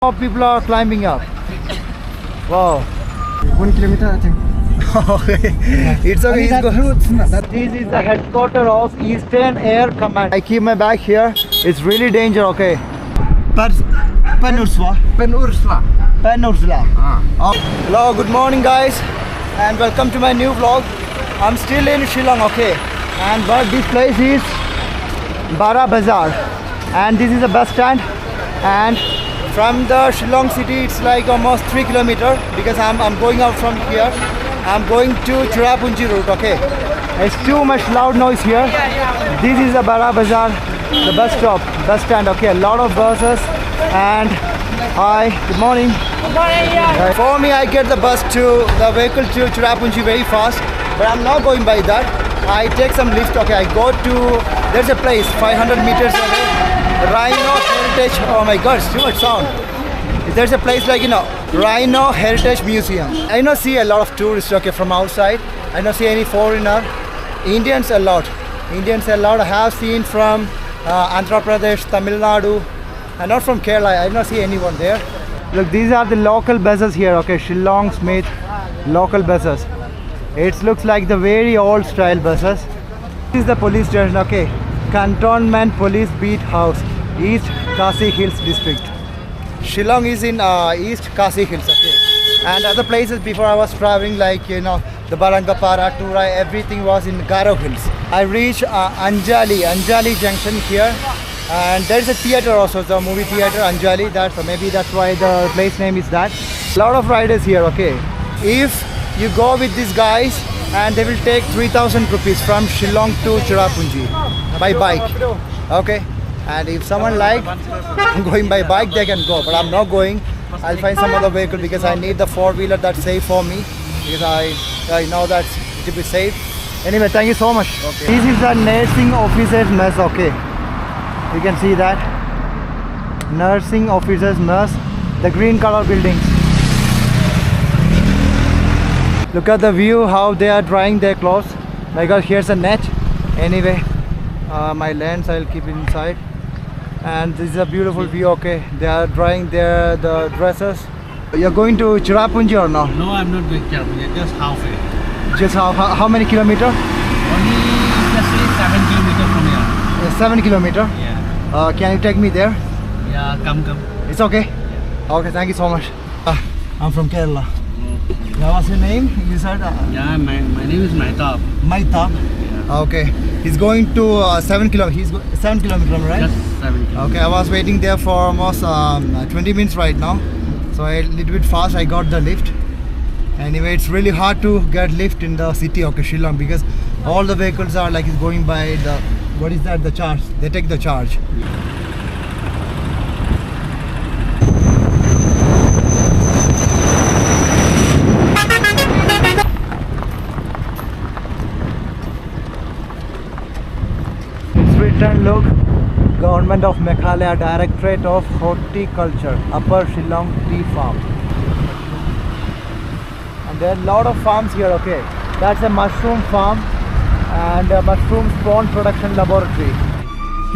More people are climbing up. Wow. 1 kilometer, I think. Okay. It's okay. That route, This is the headquarters of Eastern Air Command. I keep my bag here. It's really dangerous. Okay. Penursula. Penursula. Penursula. Hello. Good morning, guys, and welcome to my new vlog. I'm still in Shillong. Okay. But this place is Bara Bazaar, and this is a bus stand. And from the Shillong city, it's like almost 3 kilometers because I'm going out from here. I'm going to Cherrapunji route. Okay, it's too much loud noise here. This is the Bara Bazaar, the bus stand. Okay, a lot of buses. And hi, good morning. Good morning, yeah. For me, I get the vehicle to Cherrapunji very fast, but I'm not going by that. I take some lift. Okay, I go to, there's a place 500 meters away, Rhino Heritage. Oh my God, it's too much sound. There's a place like, Rhino Heritage Museum. I don't see a lot of tourists, okay, from outside. I don't see any foreigner. Indians a lot. I have seen from Andhra Pradesh, Tamil Nadu, and not from Kerala. I don't see anyone there. Look, these are the local buses here, okay, Shillong Smith local buses. It looks like the very old style buses. This is the police station, okay, Cantonment Police Beat House, East Khasi Hills District. Shillong is in East Khasi Hills, okay. And other places before I was traveling, like, the Barangapara, Turai, everything was in Garo Hills. I reached Anjali Junction here. And there's a theater also, the movie theater Anjali. Maybe that's why the place name is that. A lot of riders here, okay. If you go with these guys, and they will take 3,000 rupees from Shillong to Cherrapunji by bike, okay. And if someone like going by bike, they can go. But I'm not going. I'll find some other vehicle because I need the four-wheeler that's safe for me, because I know that it will be safe. Anyway, thank you so much. Okay. This is the nursing officer's mess, okay. You can see that nursing officers mess, the green color buildings. Look at the view, how they are drying their clothes. My God, here's a net. Anyway, my lens I'll keep it inside. And this is a beautiful view. Okay, they are drying the dresses. You're going to Cherrapunji or no? No, I'm not going to Cherrapunji, just halfway. Just how many kilometers? Only just say 7 kilometers from here. 7 kilometers? Yeah. Can you take me there? Yeah, come. It's okay? Yeah. Okay, thank you so much. I'm from Kerala. What's your name? You said? Yeah, my name is Maitab. Maitab? Yeah. Okay. He's going to 7 kilometers. 7 kilometers, right? Just 7 kilometers. Okay, I was waiting there for almost 20 minutes right now. So a little bit fast, I got the lift. Anyway, it's really hard to get lift in the city of Shillong because all the vehicles are like going by the, what is that, the charge. They take the charge. It's written, look, Government of Meghalaya, Directorate of Horticulture, Upper Shillong Tea Farm. And there are a lot of farms here, okay. That's a mushroom farm and a mushroom spawn production laboratory.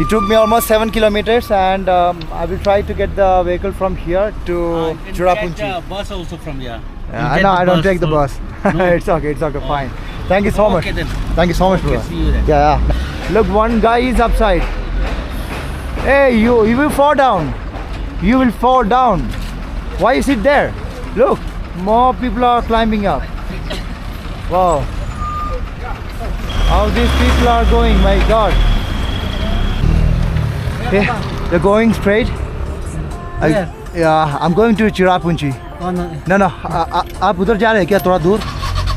It took me almost 7 kilometers, and I will try to get the vehicle from here to Cherrapunji. You can bus also from here. No, I don't take the bus. No? It's okay, fine. Thank you so much. Okay then. Thank you so much, bro. Okay, see you then. Yeah. Look, one guy is upside. Hey, you will fall down. You will fall down. Why you sit there? Look, more people are climbing up. Wow. How these people are going, my God. Okay, they're going straight. Yeah, I'm going to Cherrapunji. Oh, no. No, आप उधर जा रहे हैं क्या? थोड़ा दूर?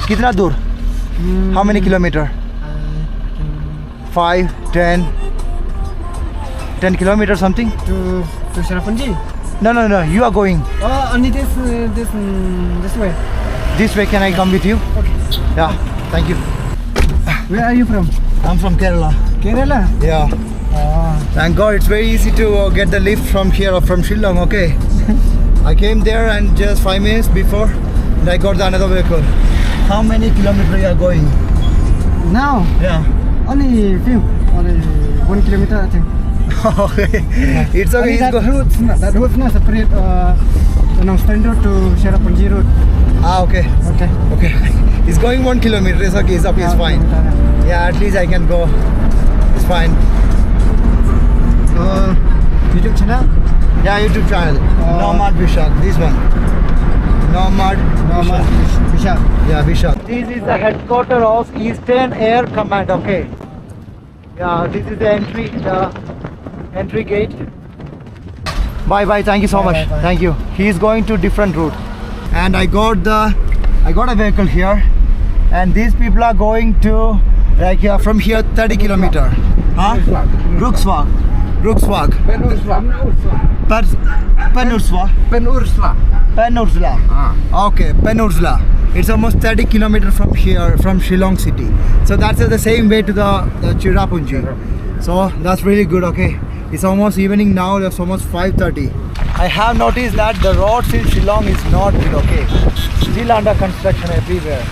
कितना दूर? How many kilometers? 5, 10 kilometers something? To Cherrapunji? No, you are going. Oh, only this way. This way, can I come with you? Okay. Yeah, thank you. Where are you from? I'm from Kerala. Kerala? Yeah. Thank God, it's very easy to get the lift from here or from Shillong, okay. I came there and just 5 minutes before, and I got another vehicle. How many kilometers you are going? Now? Yeah. Only 1 kilometer, I think. Okay. It's okay. Only He's that go- route na separate Stan Road to Cherrapunji Road. Ah, okay. Okay. Okay. He's going 1 kilometer. It's okay. It's okay. It's fine. Yeah, at least I can go. It's fine. YouTube channel? Yeah, YouTube channel. Nomad Vishak. This one. Nomad Vishal. Yeah, Vishak. This is the headquarters of Eastern Air Command. Okay. Yeah, this is the entry gate. Bye bye. Thank you so much. Bye. Thank you. He is going to different route, and I got a vehicle here, and these people are going to like from here 30 kilometer. Huh? Rukswag. Penursula. Okay, Penursula. It's almost 30 kilometers from here, from Shillong city. So that's the same way to the Cherrapunji. So that's really good. Okay, it's almost evening now. It's almost 5:30. I have noticed that the roads in Shillong is not good. Okay, still under construction everywhere.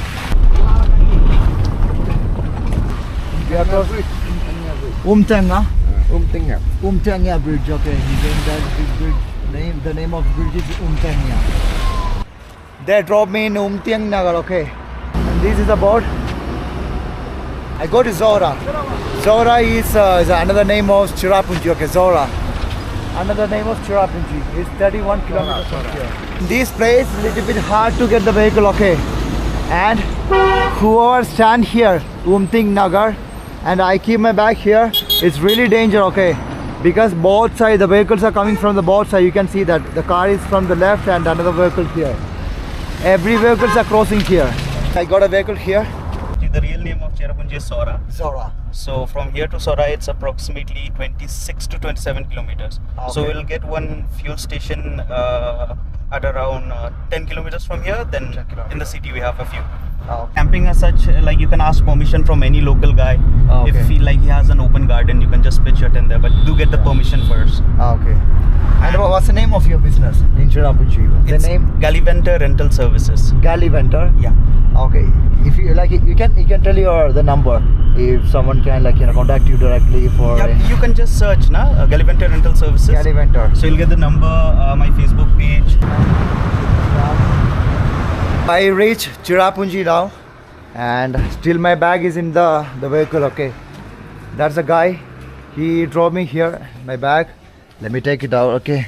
We are close. Umtanga Bridge. Okay, that bridge name. The name of bridge is Umtanga. They drove me in Umtiang Nagar. Okay, and this is the board. I go to Zora. Zora is another name of Cherrapunji. Okay, Zora. Another name of Cherrapunji. It's 31 kilometers from here. This place is a little bit hard to get the vehicle. Okay, and whoever stand here, Umting Nagar, and I keep my bag here. It's really danger. Okay, because both sides the vehicles are coming from the both side. You can see that the car is from the left and another vehicle here. Every vehicles are crossing here. I got a vehicle here. The real name of Cherrapunji is Sora. Zora. So from here to Sora, it's approximately 26 to 27 kilometers. So Okay. we'll get one fuel station at around 10 kilometers from here. Then 10 kilometers. in the city we have a few. Oh. Camping as such, like you can ask permission from any local guy. Oh, If okay. he like he has an open garden, you can just pitch your tent there. But do get the permission first. Okay. And what's the name of your business in Cherrapunji? The It's name Galliventer Rental Services. Galliventer. Yeah. Okay. If you like, you can tell your the number if someone can contact you directly for Yeah, you can just search Galliventer Rental Services. Galliventer. So you'll get the number, my Facebook page. I reach Cherrapunji now, and still my bag is in the vehicle. Okay, that's the guy. He drove me here. My bag. Let me take it out. Okay,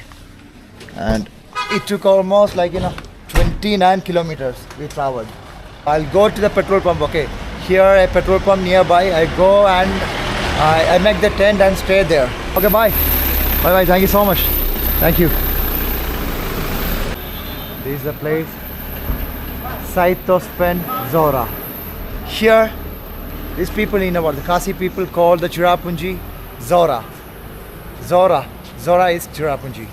and it took almost 29 kilometers we traveled. I'll go to the petrol pump. Okay, here a petrol pump nearby. I go and I make the tent and stay there. Okay, bye. Bye bye. Thank you so much. Thank you. This is the place. Saitospen Zora. Here, these people the Khasi people call the Cherrapunji Zora. Zora is Cherrapunji.